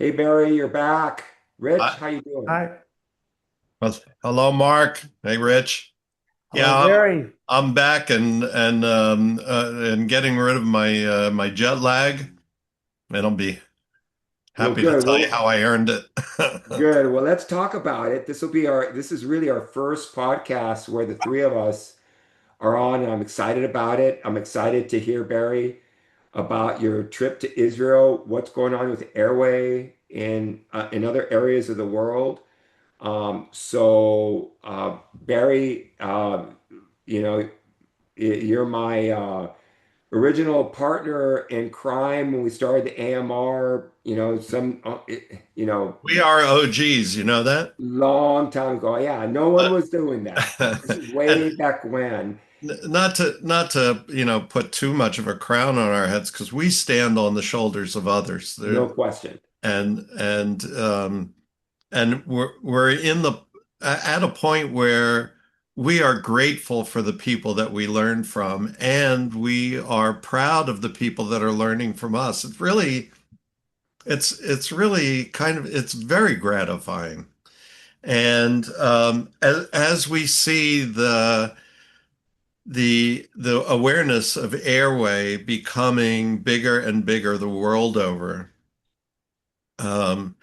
Hey Barry, you're back. Rich, Hi. how you doing? Hi. Well, hello, Mark. Hey, Rich. Hello, Yeah, Barry. I'm back and getting rid of my jet lag, and I'll be Well, happy to good. tell you Well, how I earned it. good. Well, let's talk about it. This is really our first podcast where the three of us are on, and I'm excited about it. I'm excited to hear, Barry, about your trip to Israel, what's going on with Airway in other areas of the world. Barry, you know, you're my original partner in crime when we started the AMR, We are OGs, you know that? long time ago. Yeah, no one But was doing that. This is way and back when. not to put too much of a crown on our heads because we stand on the shoulders of others. No question. And and um and we're in the at a point where we are grateful for the people that we learn from, and we are proud of the people that are learning from us. It's really it's very gratifying. And as we see the awareness of airway becoming bigger and bigger the world over, um,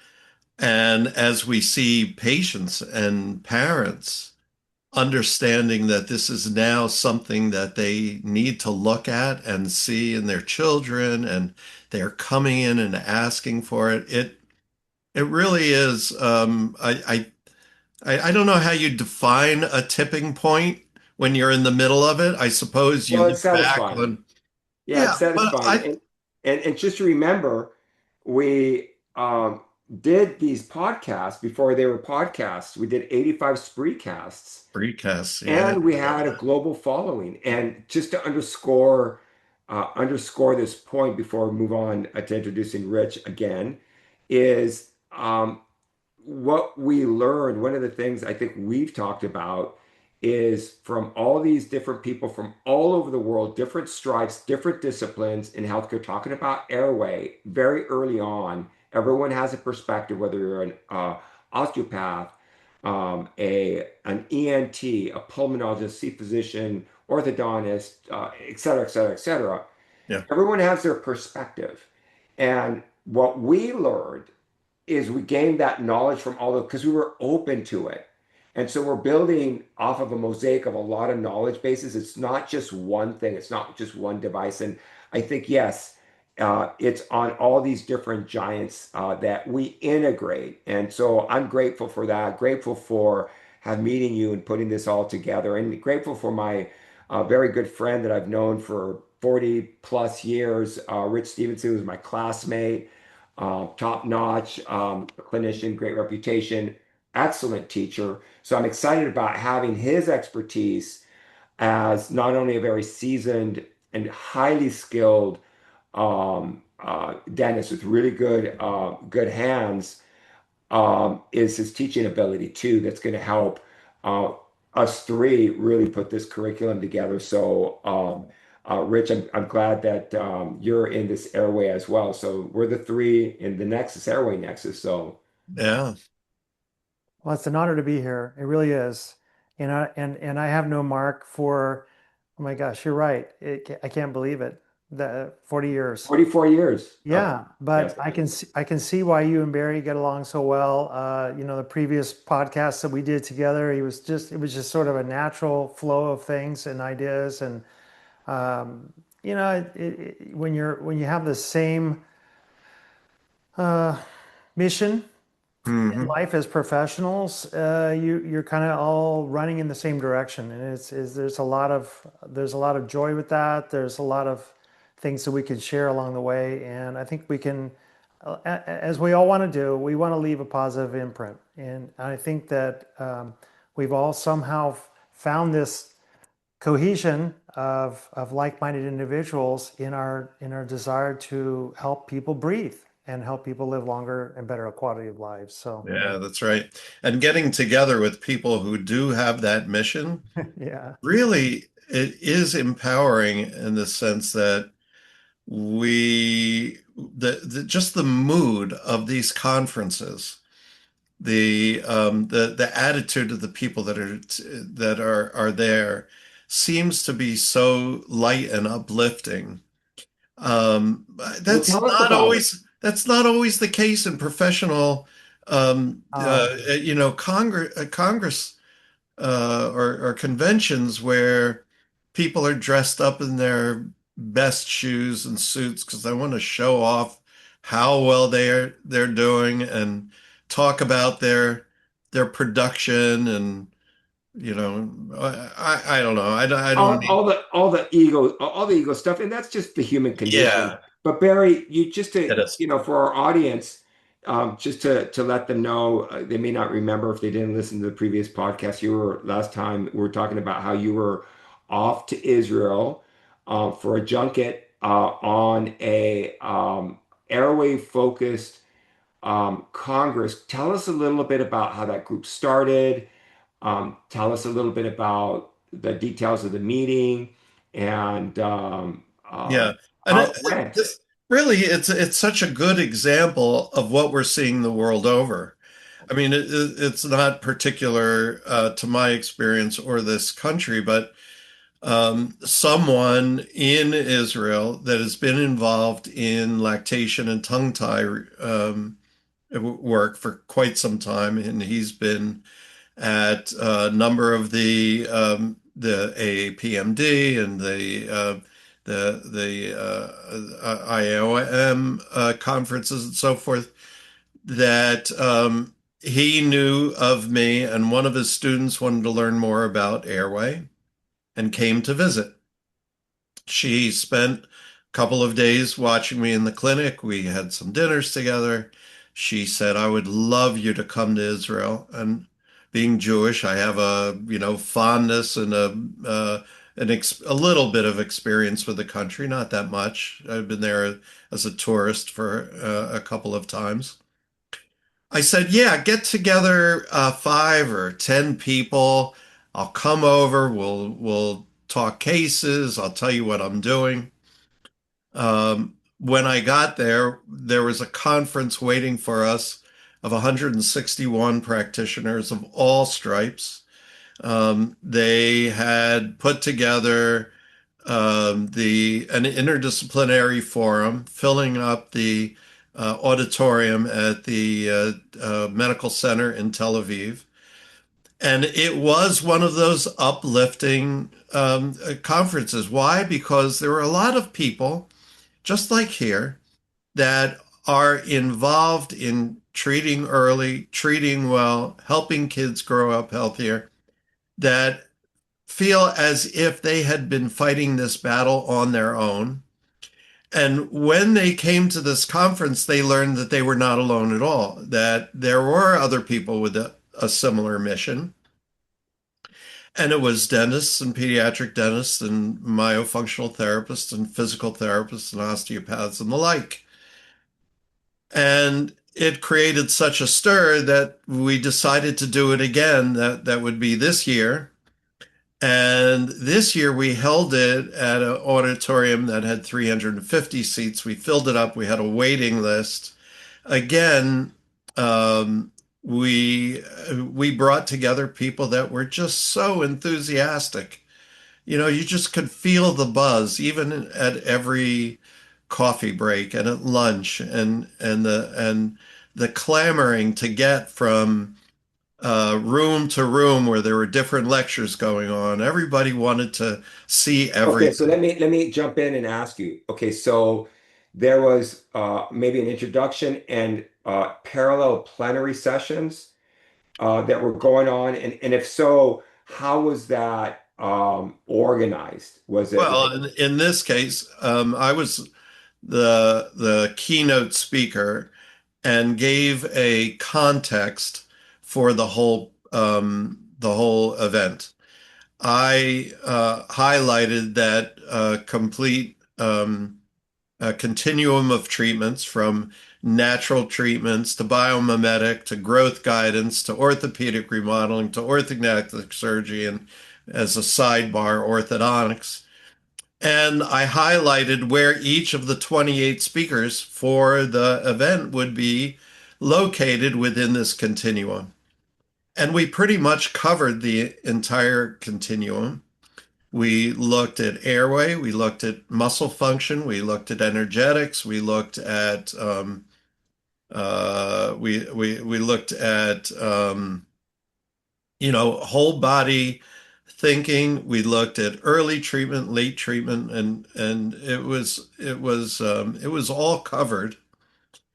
and as we see patients and parents understanding that this is now something that they need to look at and see in their children, and they're coming in and asking for it. It really is. I don't know how you define a tipping point when you're in the middle of it. I suppose you Well, it's look back satisfying. on, Yeah, yeah, it's but satisfying. I And just to remember, we did these podcasts before they were podcasts. We did 85 spreecasts. Precast, yeah, And we had a global following. And just to underscore this point before we move on to introducing Rich again, is what we learned. One of the things I think we've talked about is from all these different people from all over the world, different stripes, different disciplines in healthcare, talking about airway very early on. Everyone has a perspective, whether you're an osteopath, an ENT, a pulmonologist, sleep physician, orthodontist, et cetera, et cetera, et cetera. yeah. Everyone has their perspective. And what we learned is we gained that knowledge from all of because we were open to it. And so we're building off of a mosaic of a lot of knowledge bases. It's not just one thing, it's not just one device. And I think, yes, it's on all these different giants that we integrate. And so I'm grateful for that, grateful for have meeting you and putting this all together, and grateful for my very good friend that I've known for 40 plus years, Rich Stevenson, who's my classmate, top notch clinician, great reputation, excellent teacher. So I'm excited about having his expertise as not only a very seasoned and highly skilled dentist with really good hands, is his teaching ability too. That's going to help uh, us three really put this curriculum together. Rich, I'm glad that you're in this airway as well. So we're the three in the Nexus, Airway Nexus. So Yeah. Well, it's an honor to be here. It really is. And I have no mark for, oh my gosh, you're right. I can't believe it. The 40 years. 44 years. Yeah, Yes. but I can see why you and Barry get along so well. The previous podcasts that we did together, it was just sort of a natural flow of things and ideas. And when you have the same uh, mission in Hmm. life as professionals, you're kind of all running in the same direction, and there's a lot of joy with that. There's a lot of things that we can share along the way, and I think we can, as we all want to do, we want to leave a positive imprint. And I think that we've all somehow found this cohesion of like-minded individuals in our desire to help people breathe and help people live longer and better quality of lives. So Yeah, that's right. And getting together with people who do have that mission, yeah, really, it is empowering in the sense that just the mood of these conferences, the attitude of the people that are there seems to be so light and uplifting. Um, Well, that's tell us not about it. always the case in professional, Uh, Congress or conventions where people are dressed up in their best shoes and suits because they want to show off how well they're doing and talk about their production and I don't know. I don't need. All the ego stuff, and that's just the human condition. Yeah, But Barry, you just to it is. for our audience, just to let them know, they may not remember if they didn't listen to the previous podcast. You were last time we were talking about how you were off to Israel for a junket on a airway focused Congress. Tell us a little bit about how that group started. Tell us a little bit about the details of the meeting and Yeah, and how it went. this really it's such a good example of what we're seeing the world over. I mean, it's not particular to my experience or this country, but someone in Israel that has been involved in lactation and tongue tie work for quite some time, and he's been at a number of the AAPMD and the IOM conferences and so forth. That he knew of me, and one of his students wanted to learn more about Airway and came to visit. She spent a couple of days watching me in the clinic. We had some dinners together. She said, I would love you to come to Israel. And being Jewish, I have fondness and a little bit of experience with the country, not that much. I've been there as a tourist for a couple of times. I said, yeah, get together 5 or 10 people. I'll come over. We'll talk cases. I'll tell you what I'm doing. When I got there, there was a conference waiting for us of 161 practitioners of all stripes. They had put together an interdisciplinary forum, filling up the auditorium at the medical center in Tel Aviv. And it was one of those uplifting conferences. Why? Because there were a lot of people, just like here, that are involved in treating early, treating well, helping kids grow up healthier, that feel as if they had been fighting this battle on their own. And when they came to this conference, they learned that they were not alone at all, that there were other people with a similar mission. And it was dentists and pediatric dentists and myofunctional therapists and physical therapists and osteopaths and the like. And it created such a stir that we decided to do it again. That would be this year. And this year we held it at an auditorium that had 350 seats. We filled it up. We had a waiting list. Again, we brought together people that were just so enthusiastic. You just could feel the buzz even at every coffee break and at lunch and the clamoring to get from room to room where there were different lectures going on. Everybody wanted to see Okay, so everything. let me jump in and ask you. Okay, so there was maybe an introduction and parallel plenary sessions that were going on, and if so, how was that organized? Was it Well, like in this case, I was the keynote speaker and gave a context for the whole event. I highlighted that complete continuum of treatments from natural treatments to biomimetic to growth guidance to orthopedic remodeling to orthodontic surgery and as a sidebar orthodontics. And I highlighted where each of the 28 speakers for the event would be located within this continuum. And we pretty much covered the entire continuum. We looked at airway, we looked at muscle function, we looked at energetics, we looked at we looked at whole body thinking. We looked at early treatment, late treatment, and it was all covered.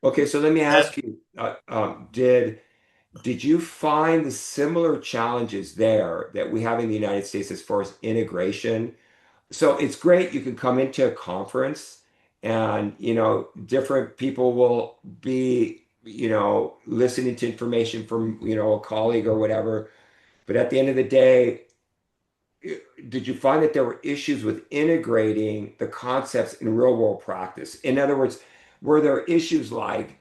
Okay, so let me And ask you, did you find the similar challenges there that we have in the United States as far as integration? So it's great you can come into a conference and different people will be listening to information from a colleague or whatever. But at the end of the day, did you find that there were issues with integrating the concepts in real world practice? In other words, were there issues like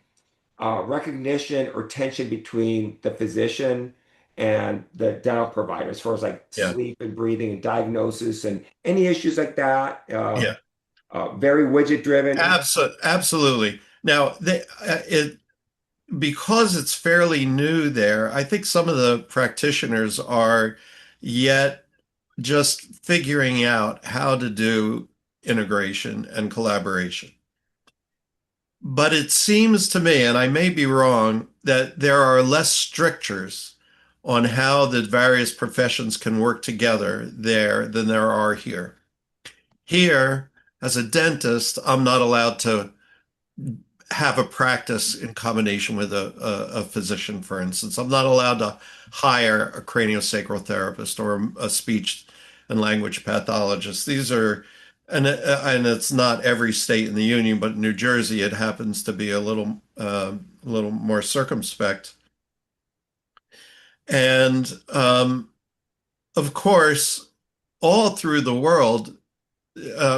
recognition or tension between the physician and the dental provider as far as like yeah, sleep and breathing and diagnosis and any issues like that? yeah, Very widget driven. absolutely. Now, because it's fairly new there, I think some of the practitioners are yet just figuring out how to do integration and collaboration. But it seems to me, and I may be wrong, that there are less strictures on how the various professions can work together there than there are here. Here, as a dentist, I'm not allowed to have a practice in combination with a physician, for instance. I'm not allowed to hire a craniosacral therapist or a speech and language pathologist. These are, and it's not every state in the union, but in New Jersey, it happens to be a little more circumspect. And of course, all through the world,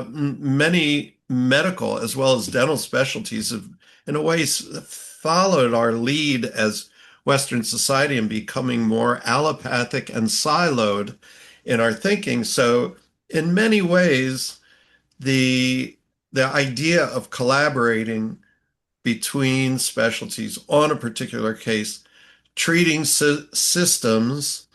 many medical as well as dental specialties have, in a way, followed our lead as Western society in becoming more allopathic and siloed in our thinking. So, in many ways, the idea of collaborating between specialties on a particular case, treating systems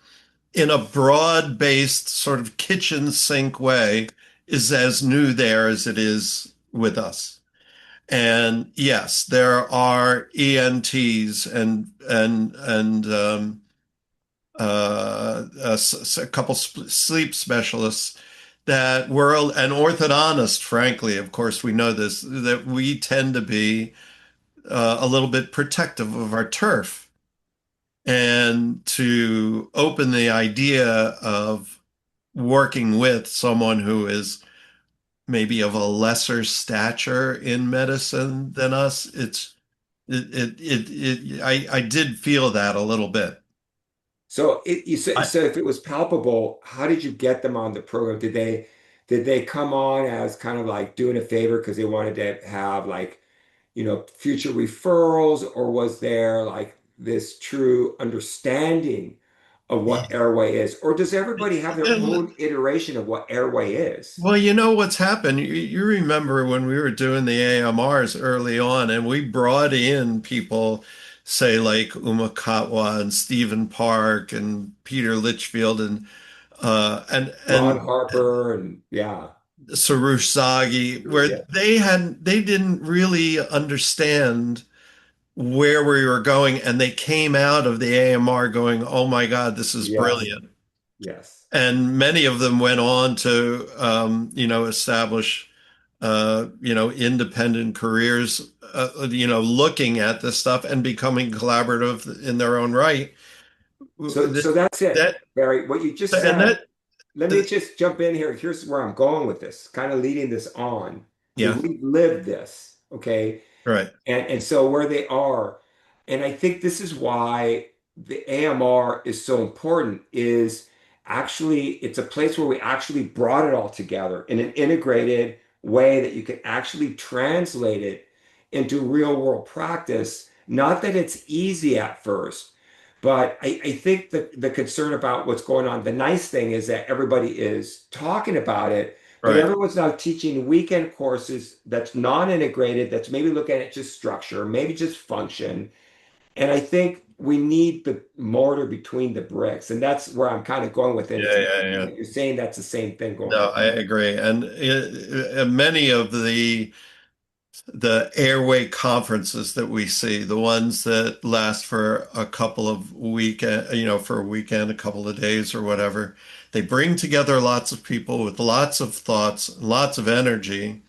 in a broad-based sort of kitchen sink way is as new there as it is with us. And yes, there are ENTs and a couple sleep specialists that were an orthodontist, frankly, of course, we know this, that we tend to be a little bit protective of our turf and to open the idea of working with someone who is maybe of a lesser stature in medicine than us. I did feel that a little bit. So I, so if it was palpable, how did you get them on the program? Did they come on as kind of like doing a favor because they wanted to have like future referrals, or was there like this true understanding of what airway is? Or does everybody have their and own iteration of what airway is? Well, you know what's happened. You remember when we were doing the AMRs early on, and we brought in people, say like Uma Katwa and Stephen Park and Peter Litchfield Ron and Harper and yeah, Sarush Zaghi, where yeah, they didn't really understand where we were going, and they came out of the AMR going, "Oh my God, this is yes, brilliant." yes. And many of them went on to, establish, independent careers, looking at this stuff and becoming collaborative in their own right. So that's it, That Barry. What you just and said. that, Let me just jump in here. Here's where I'm going with this, kind of leading this on, because yeah, we've lived this, okay? right. And so where they are, and I think this is why the AMR is so important, is actually it's a place where we actually brought it all together in an integrated way that you can actually translate it into real world practice. Not that it's easy at first, but I think the concern about what's going on, the nice thing is that everybody is talking about it, but Right. everyone's now teaching weekend courses that's non-integrated, that's maybe looking at just structure, maybe just function. And I think we need the mortar between the bricks. And that's where I'm kind of going with it. Yeah, It's yeah, yeah. like you're saying that's the same thing going No, on. I agree. And many of the airway conferences that we see, the ones that last for a couple of for a weekend, a couple of days or whatever, they bring together lots of people with lots of thoughts, lots of energy,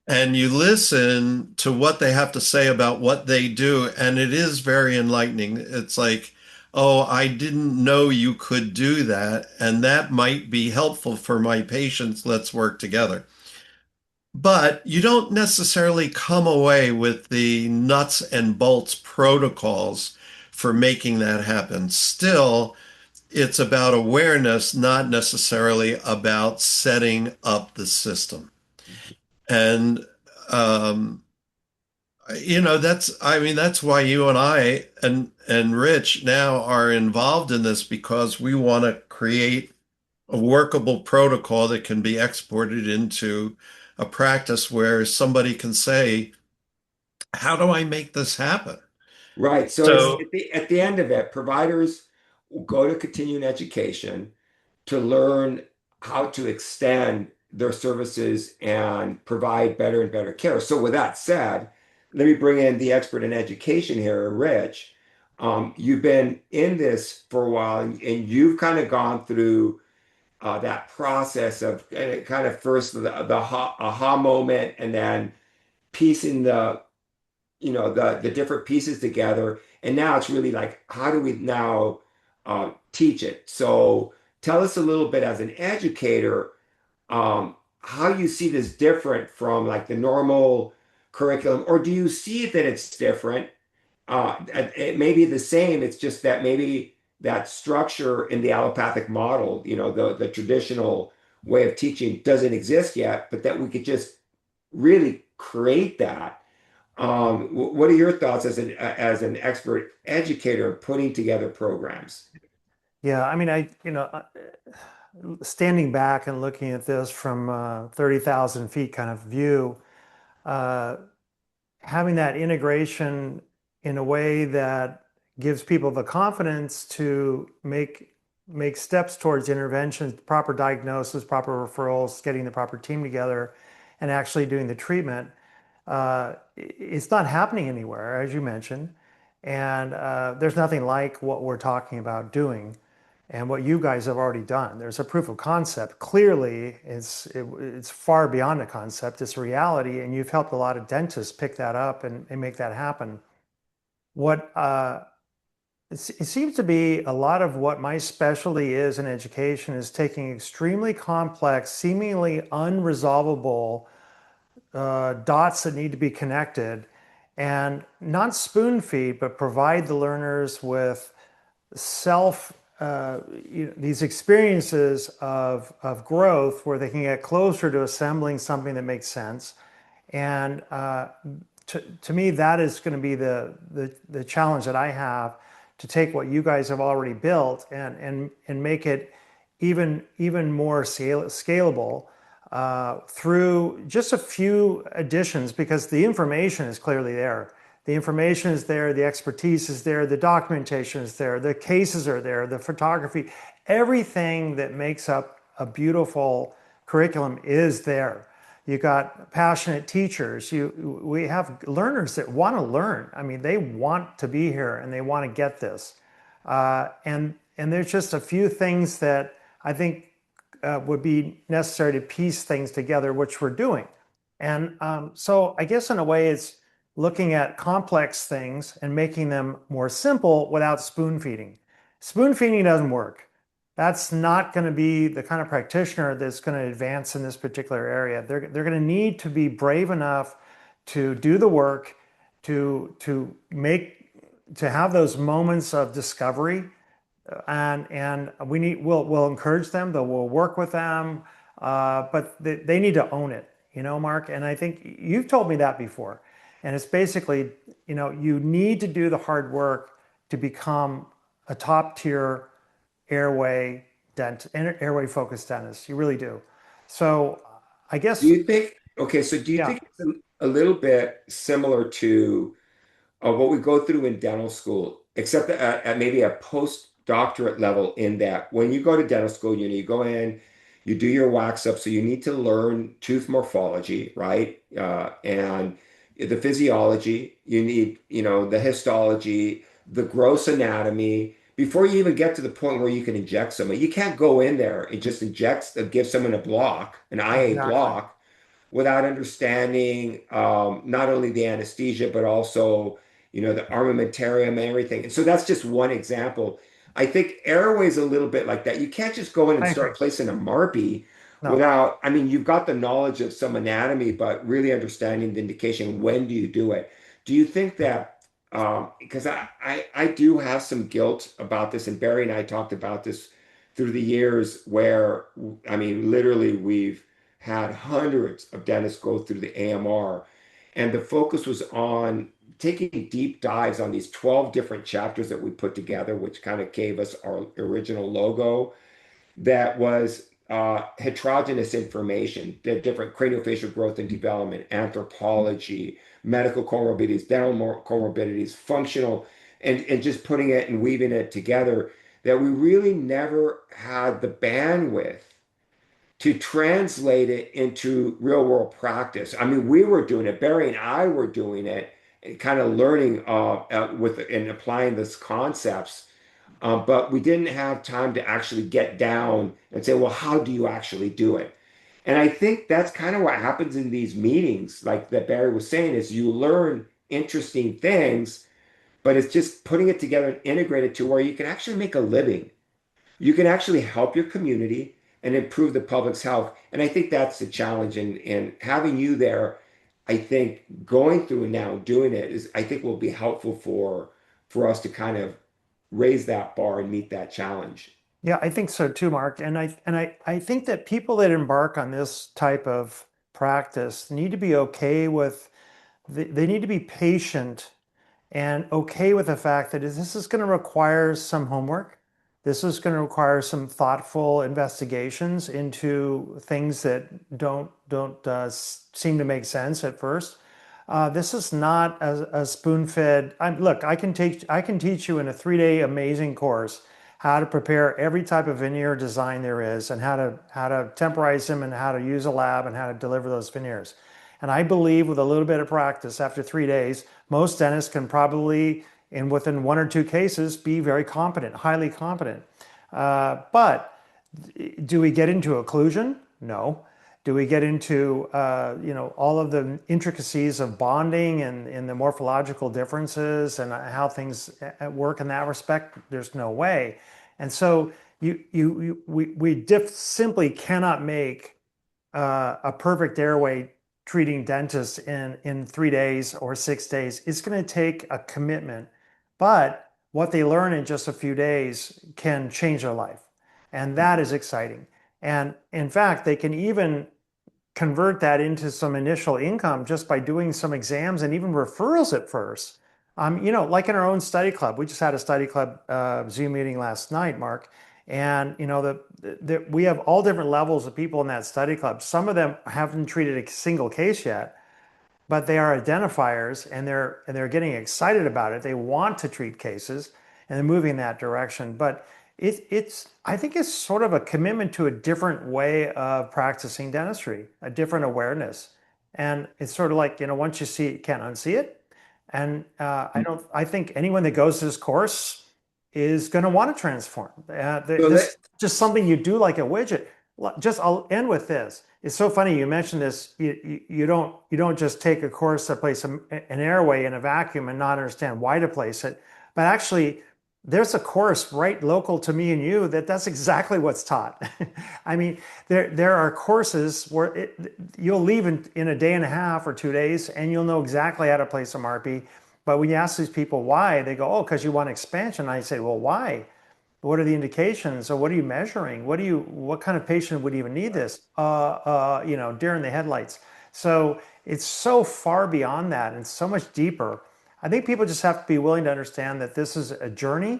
and you listen to what they have to say about what they do, and it is very enlightening. It's like, oh, I didn't know you could do that, and that might be helpful for my patients. Let's work together. But you don't necessarily come away with the nuts and bolts protocols for making that happen. Still, it's about awareness, not necessarily about setting up the system. And um, I mean, that's why you and I and Rich now are involved in this because we want to create a workable protocol that can be exported into a practice where somebody can say, how do I make this happen? Right. So it's So, at the end of it, providers will go to continuing education to learn how to extend their services and provide better and better care. So with that said, let me bring in the expert in education here, Rich. You've been in this for a while and you've kind of gone through that process of kind of first the aha moment and then piecing the different pieces together. And now it's really like, how do we now teach it? So tell us a little bit as an educator, how you see this different from like the normal curriculum, or do you see that it's different? It may be the same. It's just that maybe that structure in the allopathic model, the traditional way of teaching doesn't exist yet, but that we could just really create that. What are your thoughts as an expert educator putting together programs? Yeah, I mean, standing back and looking at this from 30,000 feet kind of view, uh, having that integration in a way that gives people the confidence to make steps towards intervention, proper diagnosis, proper referrals, getting the proper team together, and actually doing the treatment. It's not happening anywhere, as you mentioned, and there's nothing like what we're talking about doing and what you guys have already done. There's a proof of concept. Clearly, it's far beyond a concept. It's a reality, and you've helped a lot of dentists pick that up and make that happen. What it seems to be a lot of what my specialty is in education is taking extremely complex, seemingly unresolvable dots that need to be connected and not spoon feed, but provide the learners with self these experiences of growth where they can get closer to assembling something that makes sense. And to me, that is going to be the challenge that I have to take what you guys have already built and make it even more scalable through just a few additions because the information is clearly there. The information is there, the expertise is there, the documentation is there, the cases are there, the photography, everything that makes up a beautiful curriculum is there. You got passionate teachers. We have learners that want to learn. I mean, they want to be here and they want to get this. And there's just a few things that I think would be necessary to piece things together, which we're doing. And so I guess in a way, it's looking at complex things and making them more simple without spoon feeding. Spoon feeding doesn't work. That's not going to be the kind of practitioner that's going to advance in this particular area. They're going to need to be brave enough to do the work, to have those moments of discovery, and we'll encourage them, though we'll work with them, but they need to own it, Mark. And I think you've told me that before. And it's basically, you need to do the hard work to become a top tier airway focused dentist. You really do. So I Do guess, you think, okay, so do you yeah, think it's a little bit similar to what we go through in dental school, except at maybe a postdoctorate level, in that when you go to dental school, you go in, you do your wax up, so you need to learn tooth morphology, right? And the physiology, you need, the histology, the gross anatomy, before you even get to the point where you can inject someone. You can't go in there and just give someone a block, an IA exactly. block, without understanding not only the anesthesia, but also, the armamentarium and everything. And so that's just one example. I think Airway's a little bit like that. You can't just go in and I agree. start placing a marpy No. without, I mean, you've got the knowledge of some anatomy, but really understanding the indication. When do you do it? Do you think that, because I do have some guilt about this, and Barry and I talked about this through the years where, I mean, literally we've had hundreds of dentists go through the AMR, and the focus was on taking deep dives on these 12 different chapters that we put together, which kind of gave us our original logo. That was heterogeneous information, the different craniofacial growth and development, anthropology, medical comorbidities, dental comorbidities, functional, and just putting it and weaving it together, that we really never had the bandwidth to translate it into real world practice. I mean, we were doing it, Barry and I were doing it, and kind of learning with and applying these concepts. But we didn't have time to actually get down and say, well, how do you actually do it? And I think that's kind of what happens in these meetings, like that Barry was saying, is you learn interesting things, but it's just putting it together and integrate it to where you can actually make a living. You can actually help your community and improve the public's health. And I think that's the challenge. And having you there, I think going through and now doing it is, I think, will be helpful for us to kind of raise that bar and meet that challenge. Yeah, I think so too, Mark. And I think that people that embark on this type of practice need to be okay with they need to be patient and okay with the fact that this is going to require some homework. This is going to require some thoughtful investigations into things that don't seem to make sense at first. This is not a spoon-fed. Look, I can teach you in a 3-day amazing course how to prepare every type of veneer design there is, and how to temporize them, and how to use a lab, and how to deliver those veneers. And I believe with a little bit of practice, after 3 days, most dentists can probably, in within 1 or 2 cases, be very competent, highly competent. But do we get into occlusion? No. Do we get into all of the intricacies of bonding and the morphological differences and how things work in that respect? There's no way. And so we simply cannot make a perfect airway treating dentists in 3 days or 6 days. It's going to take a commitment, but what they learn in just a few days can change their life. And that is exciting. And in fact, they can even convert that into some initial income just by doing some exams and even referrals at first. Like in our own study club, we just had a study club Zoom meeting last night, Mark, and we have all different levels of people in that study club. Some of them haven't treated a single case yet, but they are identifiers, and they're getting excited about it. They want to treat cases, and they're moving in that direction. But I think it's sort of a commitment to a different way of practicing dentistry, a different awareness. And it's sort of like, once you see it, you can't unsee it. And I think anyone that goes to this course is going to want to transform. So This is just something you do like a widget. I'll end with this. It's so funny you mentioned this. You don't just take a course to place an airway in a vacuum and not understand why to place it, but actually there's a course right local to me and you that's exactly what's taught. I mean, there are courses where you'll leave in a day and a half or 2 days, and you'll know exactly how to place a MARPI. But when you ask these people why, they go, "Oh, because you want expansion." I say, "Well, why? What are the indications? Or what are you measuring? What kind of patient would even need this? Deer in the headlights." So it's so far beyond that and so much deeper. I think people just have to be willing to understand that this is a journey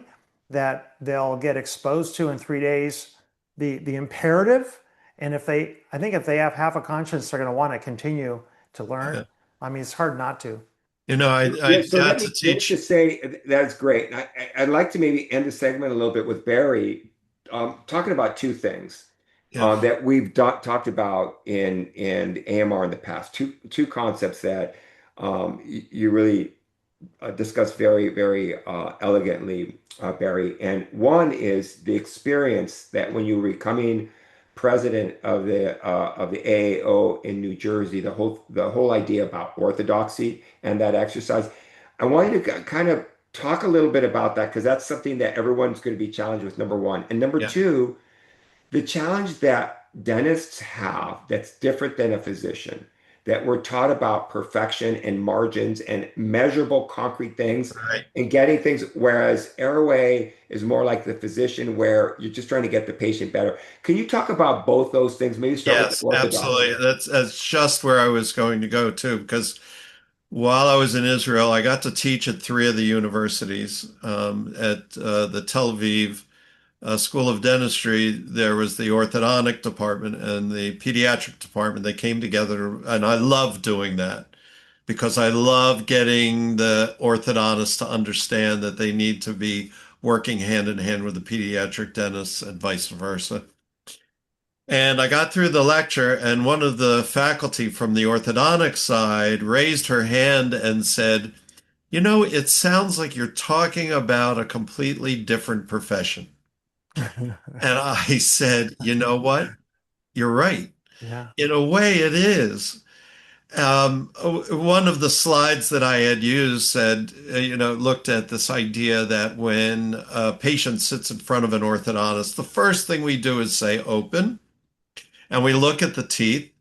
that they'll get exposed to in 3 days, the imperative, And I think if they have half a conscience, they're going to want to continue to learn. Yeah. I mean, it's hard not to. Yeah, I so got let to me teach. just say that's great. I'd like to maybe end the segment a little bit with Barry talking about two things Yeah. that we've talked about in AMR in the past. Two concepts that you really discussed very elegantly, Barry. And one is the experience that when you were becoming president of the AAO in New Jersey, the whole idea about orthodoxy and that exercise. I wanted to kind of talk a little bit about that because that's something that everyone's going to be challenged with, number one. And number Yeah. two, the challenge that dentists have that's different than a physician, that we're taught about perfection and margins and measurable concrete things Right. and getting things, whereas Airway is more like the physician where you're just trying to get the patient better. Can you talk about both those things? Maybe start with the Yes, absolutely. orthodoxy. That's just where I was going to go too, because while I was in Israel, I got to teach at three of the universities. At the Tel Aviv School of Dentistry, there was the orthodontic department and the pediatric department. They came together, and I love doing that because I love getting the orthodontists to understand that they need to be working hand in hand with the pediatric dentists and vice versa. And I got through the lecture, and one of the faculty from the orthodontic side raised her hand and said, "You know, it sounds like you're talking about a completely different profession." And I said, "You know what? You're right. Yeah. In a way, it is." One of the slides that I had used said, looked at this idea that when a patient sits in front of an orthodontist, the first thing we do is say open, and we look at the teeth.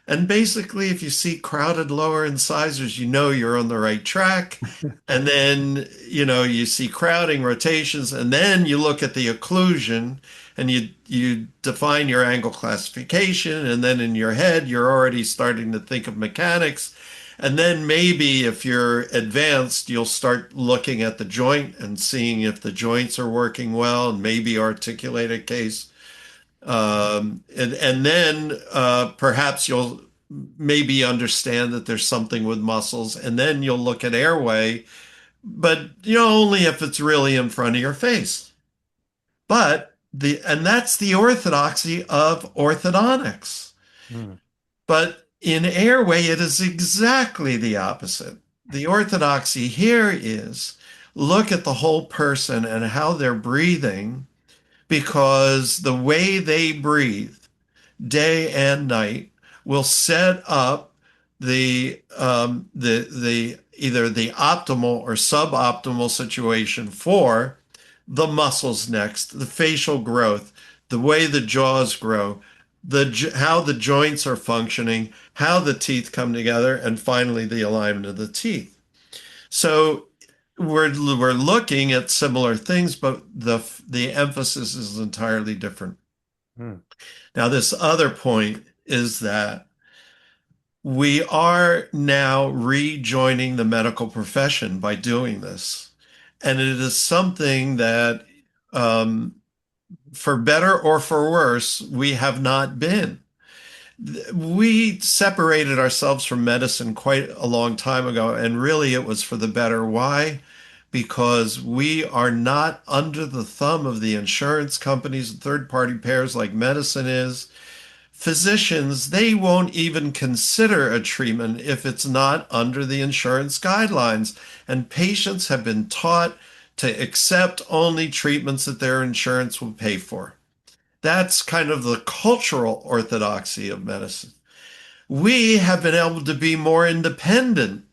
And basically, if you see crowded lower incisors, you know you're on the right track. And then, you see crowding, rotations, and then you look at the occlusion and you define your angle classification. And then in your head, you're already starting to think of mechanics. And then maybe if you're advanced, you'll start looking at the joint and seeing if the joints are working well and maybe articulate a case. And then perhaps you'll maybe understand that there's something with muscles, and then you'll look at airway, but only if it's really in front of your face. And that's the orthodoxy of orthodontics. Hmm. But in airway, it is exactly the opposite. The orthodoxy here is look at the whole person and how they're breathing, because the way they breathe day and night will set up the either the optimal or suboptimal situation for the muscles next, the facial growth, the way the jaws grow, how the joints are functioning, how the teeth come together, and finally the alignment of the teeth. So we're looking at similar things, but the emphasis is entirely different. Hmm. Now, this other point is that we are now rejoining the medical profession by doing this. And it is something that, um, for better or for worse, we have not been. We separated ourselves from medicine quite a long time ago, and really it was for the better. Why? Because we are not under the thumb of the insurance companies and third-party payers like medicine is. Physicians, they won't even consider a treatment if it's not under the insurance guidelines. And patients have been taught to accept only treatments that their insurance will pay for. That's kind of the cultural orthodoxy of medicine. We have been able to be more independent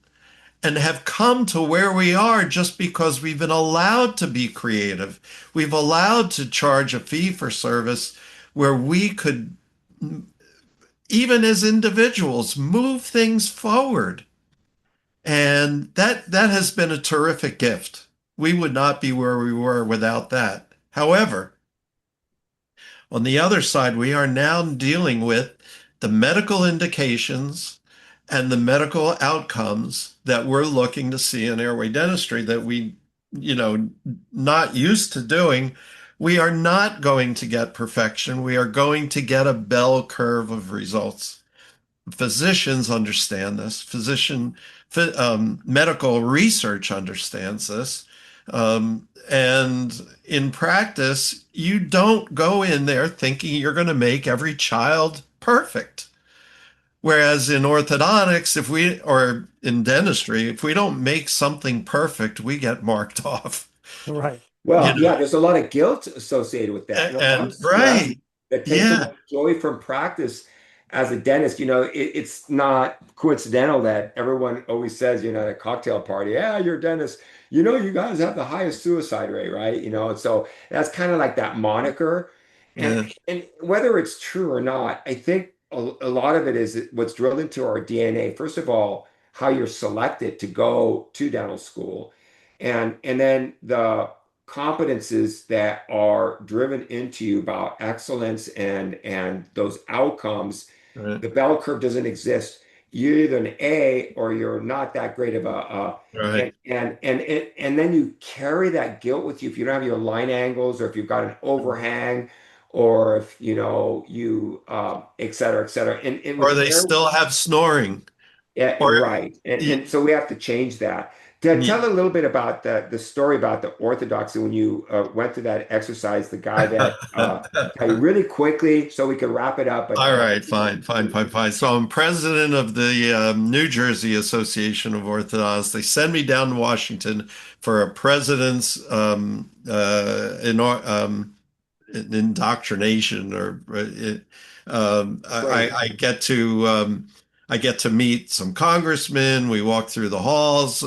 and have come to where we are just because we've been allowed to be creative. We've allowed to charge a fee for service where we could, even as individuals, move things forward. And that has been a terrific gift. We would not be where we were without that. However, on the other side, we are now dealing with the medical indications and the medical outcomes that we're looking to see in airway dentistry that we, not used to doing We are not going to get perfection. We are going to get a bell curve of results. Physicians understand this. Medical research understands this. And in practice, you don't go in there thinking you're going to make every child perfect. Whereas in orthodontics, or in dentistry, if we don't make something perfect, we get marked off. Right. You Well, know, yeah, there's a lot of guilt associated with that, and a lot of stress right. that takes Yeah. away joy from practice as a dentist. It's not coincidental that everyone always says, at a cocktail party, yeah, you're a dentist. You guys have the highest suicide rate, right? And so that's kind of like that moniker. And Yeah. and whether it's true or not, I think a lot of it is what's drilled into our DNA. First of all, how you're selected to go to dental school. And then the competences that are driven into you about excellence and those outcomes, Right. the bell curve doesn't exist. You're either an A or you're not that great of a Right. and then you carry that guilt with you if you don't have your line angles, or if you've got an overhang, or if you et cetera, et cetera. And Or with they air, still have snoring. yeah, Or right. And so we have to change that. To tell a little bit about the story about the orthodoxy when you went through that exercise, the guy that tell you really quickly so we can wrap it up. All But right, fine, fine, fine, fine. So I'm president of the New Jersey Association of Orthodontists. They send me down to Washington for a president's indoctrination, or great, I get to meet some congressmen. We walk through the halls,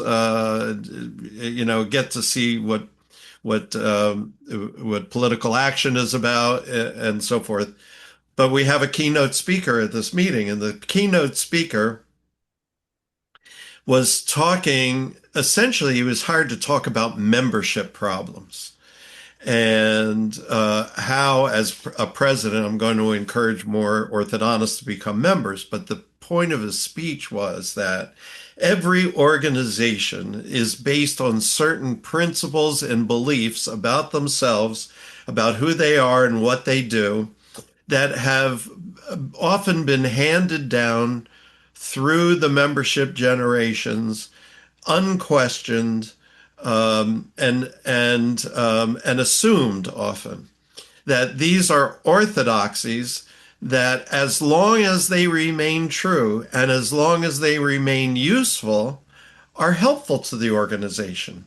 get to see what what political action is about, and so forth. But we have a keynote speaker at this meeting, and the keynote speaker was talking, essentially, he was hired to talk about membership problems and how, as a president, I'm going to encourage more orthodontists to become members. But the point of his speech was that every organization is based on certain principles and beliefs about themselves, about who they are and what they do, that have often been handed down through the membership generations, unquestioned, and assumed often that these are orthodoxies that, as long as they remain true and as long as they remain useful, are helpful to the organization.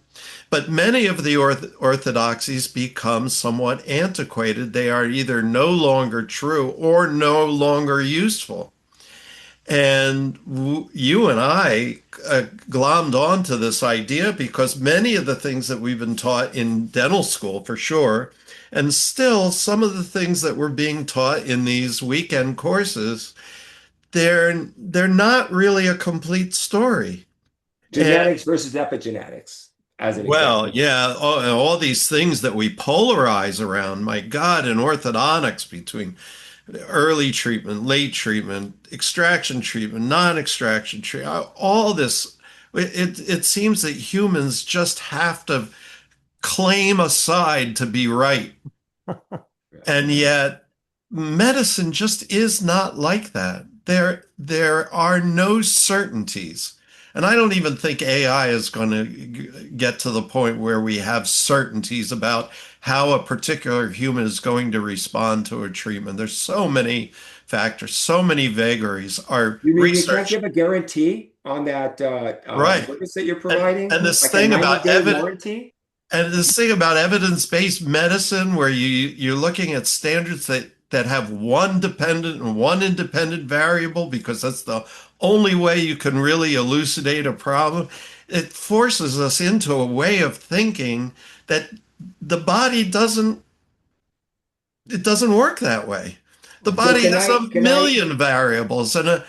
But many of the orthodoxies become somewhat antiquated. They are either no longer true or no longer useful. And you and I glommed onto this idea because many of the things that we've been taught in dental school, for sure, and still some of the things that we're being taught in these weekend courses, they're not really a complete story. And genetics versus epigenetics, as an well, example. yeah, all these things that we polarize around, my God, in orthodontics between early treatment, late treatment, extraction treatment, non-extraction treatment, all this, it seems that humans just have to claim a side to be right. And yet medicine just is not like that. There are no certainties. And I don't even think AI is going to get to the point where we have certainties about how a particular human is going to respond to a treatment. There's so many factors, so many vagaries. Our You mean you can't research, give a guarantee on that right? service that you're And providing, and this like a thing about 90-day evidence. warranty? And this thing about evidence-based medicine, where you're looking at standards that have one dependent and one independent variable, because that's the only way you can really elucidate a problem, it forces us into a way of thinking that the body doesn't work that way. The So body can has a I can I million variables and a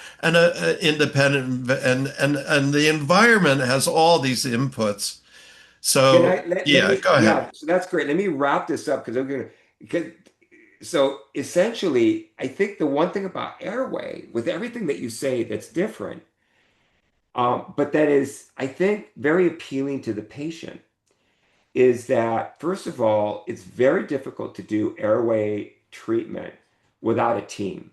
independent, and the environment has all these inputs. can So I let yeah, me go ahead. yeah, so that's great. Let me wrap this up because I'm gonna because so essentially I think the one thing about Airway, with everything that you say that's different, but that is, I think, very appealing to the patient, is that, first of all, it's very difficult to do airway treatment without a team.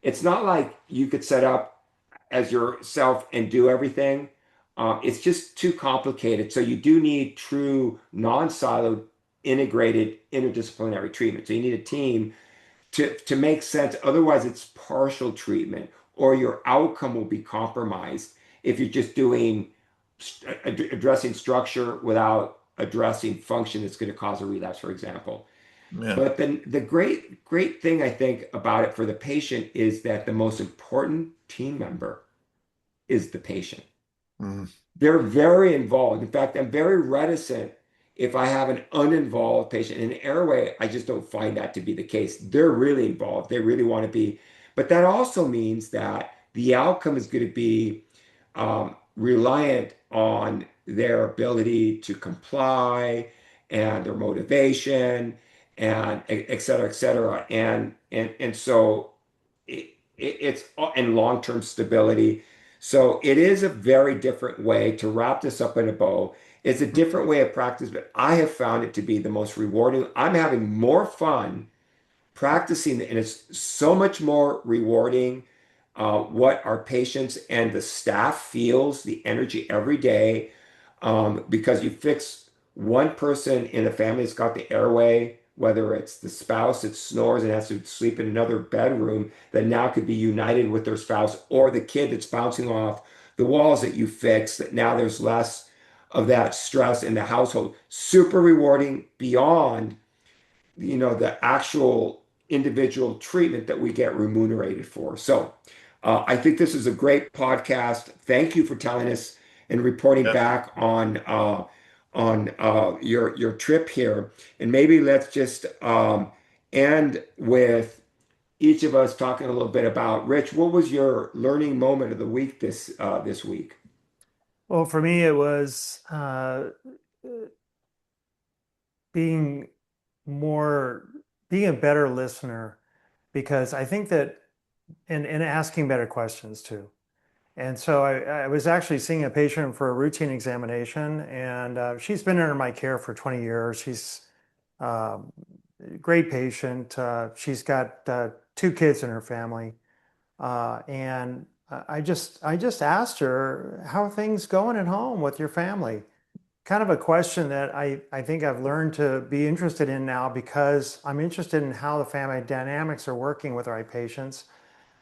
It's not like you could set up as yourself and do everything. It's just too complicated. So you do need true non-siloed, integrated, interdisciplinary treatment. So you need a team to make sense. Otherwise, it's partial treatment, or your outcome will be compromised if you're just doing addressing structure without addressing function that's going to cause a relapse, for example. Yeah. But then the great thing I think about it for the patient is that the most important team member is the patient. Mm. They're very involved. In fact, I'm very reticent if I have an uninvolved patient. In airway, I just don't find that to be the case. They're really involved. They really want to be. But that also means that the outcome is going to be reliant on their ability to comply and their motivation and et cetera, et cetera. And so it's and long-term stability. So it is a very different way to wrap this up in a bow. It's a different way of practice, but I have found it to be the most rewarding. I'm having more fun practicing, and it's so much more rewarding what our patients and the staff feels, the energy every day, because you fix one person in the family that's got the airway, whether it's the spouse that snores and has to sleep in another bedroom that now could be united with their spouse, or the kid that's bouncing off the walls that you fix, that now there's less of that stress in the household. Super rewarding beyond the actual individual treatment that we get remunerated for. So I think this is a great podcast. Thank you for telling us and reporting Yeah. back on your trip here. And maybe let's just end with each of us talking a little bit about Rich. What was your learning moment of the week this week? Well, for me, it was being more, being a better listener, because I think that, and asking better questions too. And so I was actually seeing a patient for a routine examination, and she's been under my care for 20 years. She's um, a great patient. She's got two kids in her family. And I just asked her, how are things going at home with your family? Kind of a question that I think I've learned to be interested in now, because I'm interested in how the family dynamics are working with our patients.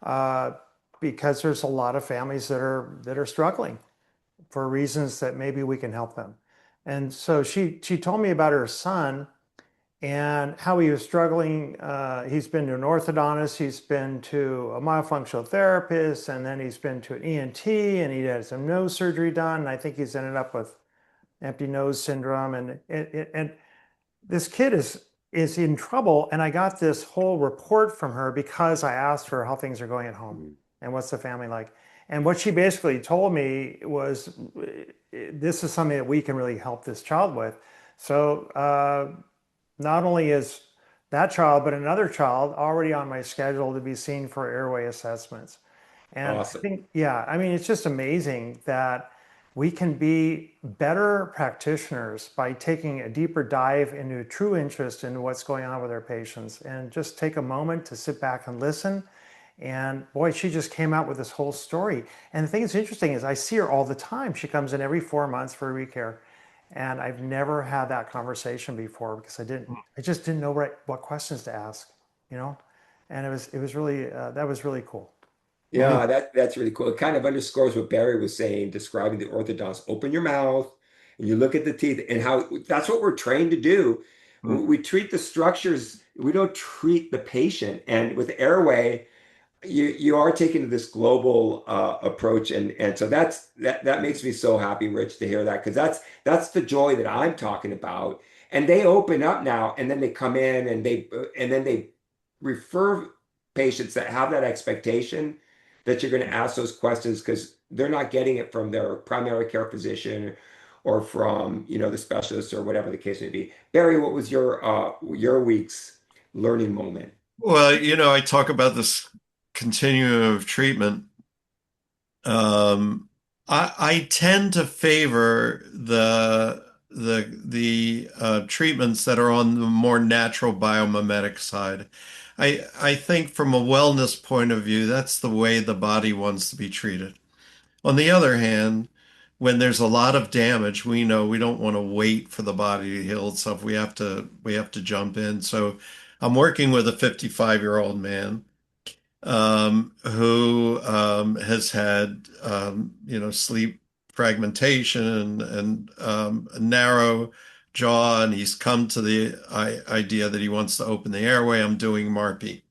Uh, because there's a lot of families that are struggling for reasons that maybe we can help them. And so she told me about her son and how he was struggling. He's been to an orthodontist, he's been to a myofunctional therapist, and then he's been to an ENT, and he had some nose surgery done. And I think he's ended up with empty nose syndrome. And this kid is in trouble. And I got this whole report from her because I asked her how things are going at home and what's the family like. And what she basically told me was, this is something that we can really help this child with. So not only is that child, but another child already on my schedule to be seen for airway assessments. And I Awesome. think, yeah, I mean, it's just amazing that we can be better practitioners by taking a deeper dive into true interest in what's going on with our patients, and just take a moment to sit back and listen. And boy, she just came out with this whole story. And the thing that's interesting is I see her all the time. She comes in every 4 months for a recare. And I've never had that conversation before, because I just didn't know what questions to ask, you know? And it was really, that was really cool. Yeah, that's really cool. It kind of underscores what Barry was saying, describing the orthodontist. Open your mouth and you look at the teeth, and how that's what we're trained to do. Mm. We treat the structures, we don't treat the patient. And with airway, you are taking this global approach, and so that makes me so happy, Rich, to hear that, because that's the joy that I'm talking about. And they open up now, and then they come in and then they refer patients that have that expectation that you're going to ask those questions, because they're not getting it from their primary care physician or from the specialist or whatever the case may be. Barry, what was your week's learning moment? Well, I talk about this continuum of treatment. Um, I tend to favor the the treatments that are on the more natural biomimetic side. I think from a wellness point of view, that's the way the body wants to be treated. On the other hand, when there's a lot of damage, we know we don't want to wait for the body to heal itself. We have to jump in. So I'm working with a 55-year-old man who has had sleep fragmentation and a narrow jaw, and he's come to the idea that he wants to open the airway. I'm doing MARPI.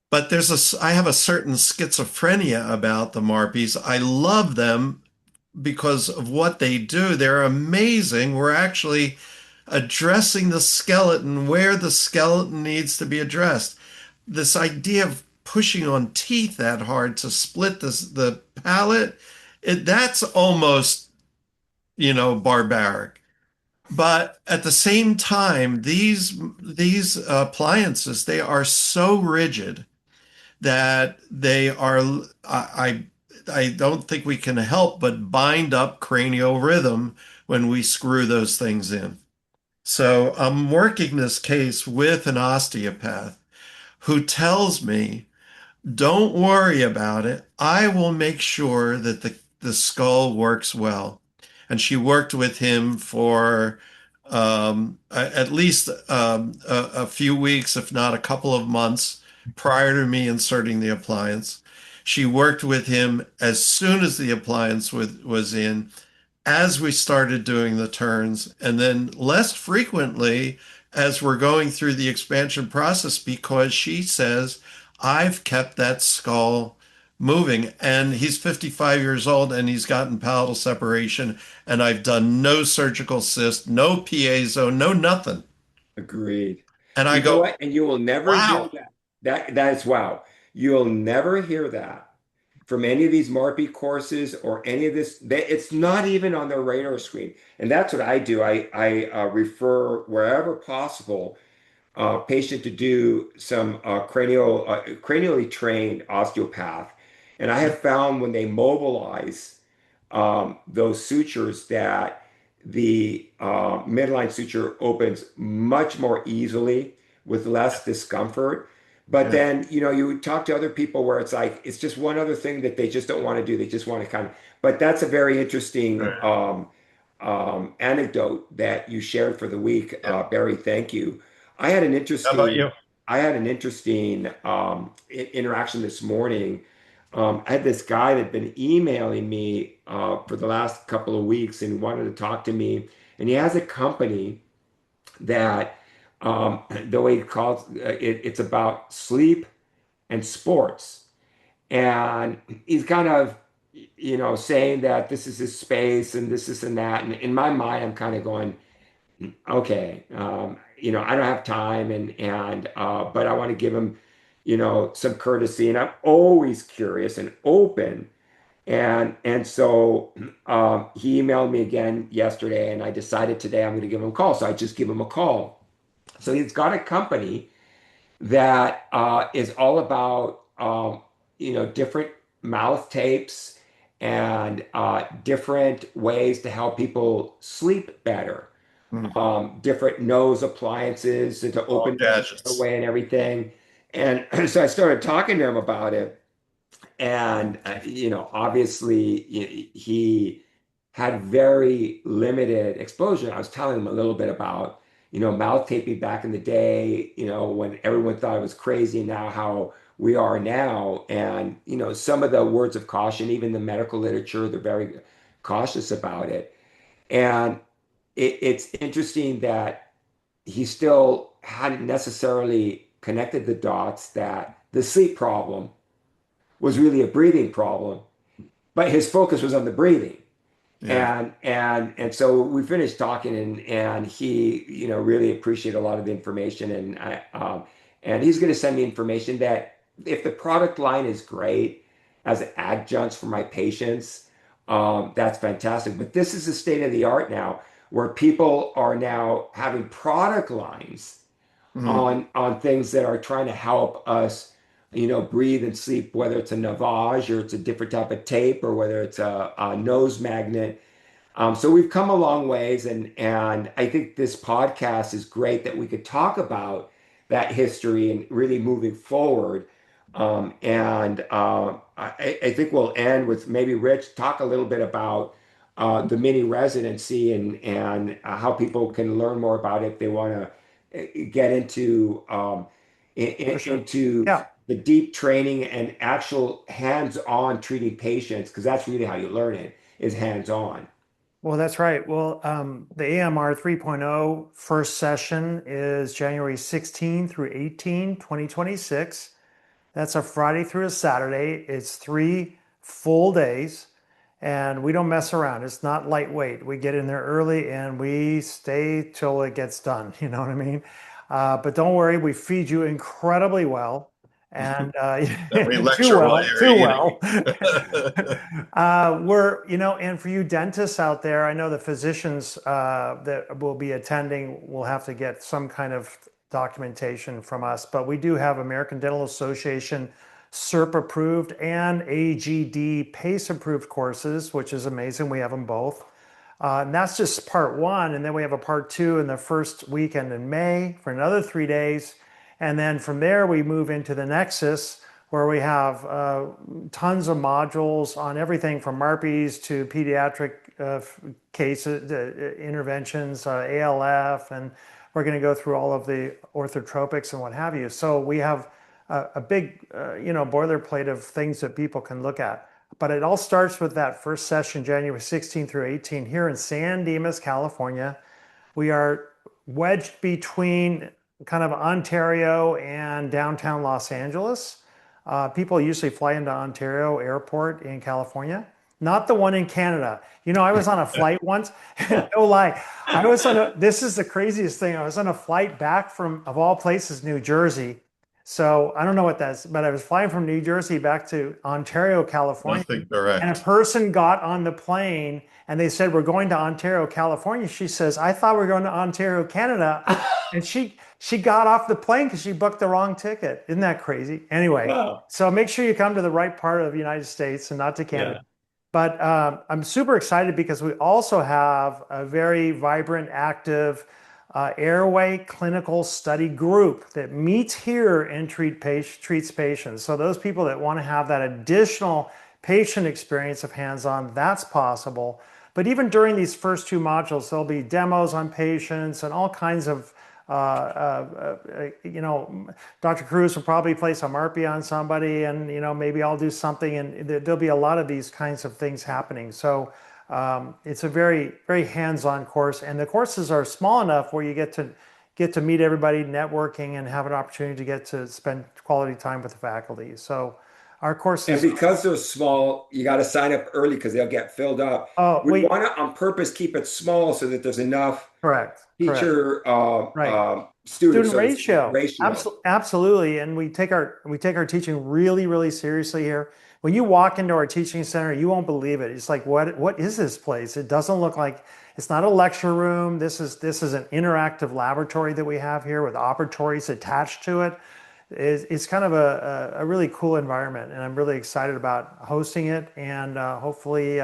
But I have a certain schizophrenia about the MARPIs. I love them because of what they do. They're amazing. We're actually addressing the skeleton where the skeleton needs to be addressed. This idea of pushing on teeth that hard to split the palate, that's almost, barbaric. But at the same time, these appliances, they are so rigid that they are, I don't think we can help but bind up cranial rhythm when we screw those things in. So I'm working this case with an osteopath who tells me, don't worry about it. I will make sure that the skull works well. And she worked with him for at least a few weeks, if not a couple of months prior to me inserting the appliance. She worked with him as soon as the appliance was in, as we started doing the turns, and then less frequently as we're going through the expansion process, because she says, I've kept that skull moving. And he's 55 years old and he's gotten palatal separation, and I've done no surgical cyst, no piezo, no nothing. Agreed. And I You know go, what? And you will never hear wow. that. That is wow. You'll never hear that from any of these MARPE courses or any of this. It's not even on their radar screen. And that's what I do. I refer wherever possible patient to do some cranially trained osteopath. And I have found when they mobilize those sutures that the midline suture opens much more easily with less discomfort. But Yeah. then, you talk to other people where it's like, it's just one other thing that they just don't want to do. They just want to but that's a very interesting Right. anecdote that you shared for the week, Yeah. Barry. Thank you. I had an How about interesting, you? I had an interesting interaction this morning. I had this guy that had been emailing me for the last couple of weeks and wanted to talk to me. And he has a company that, the way he calls it's about sleep and sports. And he's kind of, saying that this is his space and this and that. And in my mind, I'm kind of going, okay, I don't have time but I want to give him, some courtesy. And I'm always curious and open. And so he emailed me again yesterday, and I decided today I'm going to give him a call. So I just give him a call. So he's got a company that is all about different mouth tapes and different ways to help people sleep better, Hmm. different nose appliances to All open the gadgets. airway and everything. And so I started talking to him about it. And, obviously he had very limited exposure. I was telling him a little bit about, mouth taping back in the day, when everyone thought it was crazy, and now how we are now. And, some of the words of caution, even the medical literature, they're very cautious about it. And it's interesting that he still hadn't necessarily connected the dots that the sleep problem was really a breathing problem, but his focus was on the breathing. Yeah. And so we finished talking, and he, really appreciated a lot of the information, and he's going to send me information that if the product line is great as adjuncts for my patients, that's fantastic. But this is the state of the art now, where people are now having product lines Mhm. on things that are trying to help us, breathe and sleep, whether it's a Navage or it's a different type of tape or whether it's a nose magnet. So we've come a long ways, and I think this podcast is great that we could talk about that history and really moving forward. I think we'll end with maybe Rich talk a little bit about the mini residency and how people can learn more about it if they want to get into For sure. into Yeah. the deep training and actual hands-on treating patients, because that's really how you learn it, is hands-on. Well, that's right. Well, the AMR 3.0 first session is January 16 through 18, 2026. That's a Friday through a Saturday. It's 3 full days, and we don't mess around. It's not lightweight. We get in there early and we stay till it gets done. You know what I mean? But don't worry, we feed you incredibly well, and And we too lecture while well, you're too eating. well. And for you dentists out there, I know the physicians that will be attending will have to get some kind of documentation from us, but we do have American Dental Association CERP approved and AGD PACE approved courses, which is amazing. We have them both. And that's just part one. And then we have a part two in the first weekend in May for another 3 days. And then from there, we move into the Nexus, where we have tons of modules on everything from MARPEs to pediatric cases, interventions, ALF, and we're going to go through all of the orthotropics and what have you. So we have a big, boilerplate of things that people can look at. But it all starts with that first session, January 16 through 18, here in San Dimas, California. We are wedged between kind of Ontario and downtown Los Angeles. People usually fly into Ontario Airport in California, not the one in Canada. I was on a flight once, no lie. This is the craziest thing. I was on a flight back from, of all places, New Jersey. So I don't know what that's, but I was flying from New Jersey back to Ontario, California. Nothing And a direct. person got on the plane and they said, "We're going to Ontario, California." She says, "I thought we were going to Ontario, Canada." And she got off the plane because she booked the wrong ticket. Isn't that crazy? Anyway, Wow. so make sure you come to the right part of the United States and not to Canada. Yeah. But I'm super excited because we also have a very vibrant, active airway clinical study group that meets here and treats patients. So those people that want to have that additional patient experience of hands-on, that's possible. But even during these first two modules, there'll be demos on patients and all kinds of Dr. Cruz will probably place a Marpy on somebody, and maybe I'll do something, and there'll be a lot of these kinds of things happening. So it's a very, very hands-on course, and the courses are small enough where you get to meet everybody, networking, and have an opportunity to get to spend quality time with the faculty. So our And courses, because they're small, you got to sign up early because they'll get filled up. oh, We we want to on purpose keep it small so that there's enough correct, teacher right. student, Student so to speak, ratio. ratio. Absolutely. And we take our teaching really, really seriously here. When you walk into our teaching center, you won't believe it. It's like, what is this place? It doesn't look like, it's not a lecture room. This is an interactive laboratory that we have here with operatories attached to it. It's kind of a really cool environment, and I'm really excited about hosting it and hopefully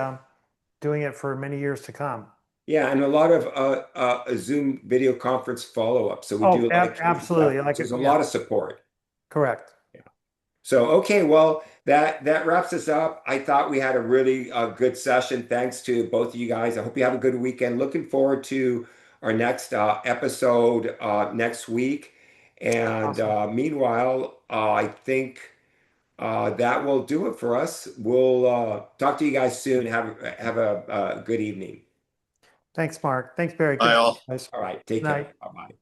doing it for many years to come. Yeah, and a lot of a Zoom video conference follow-up. So we Oh, do a lot of training stuff. absolutely. Like So it, there's a yeah, lot of support. correct. So, okay, well, that wraps us up. I thought we had a really good session. Thanks to both of you guys. I hope you have a good weekend. Looking forward to our next episode next week. And Awesome. meanwhile, I think that will do it for us. We'll talk to you guys soon. Have a good evening. Thanks, Mark. Thanks, Barry. Bye Good. all. Nice. All right, take care. Night. Bye-bye.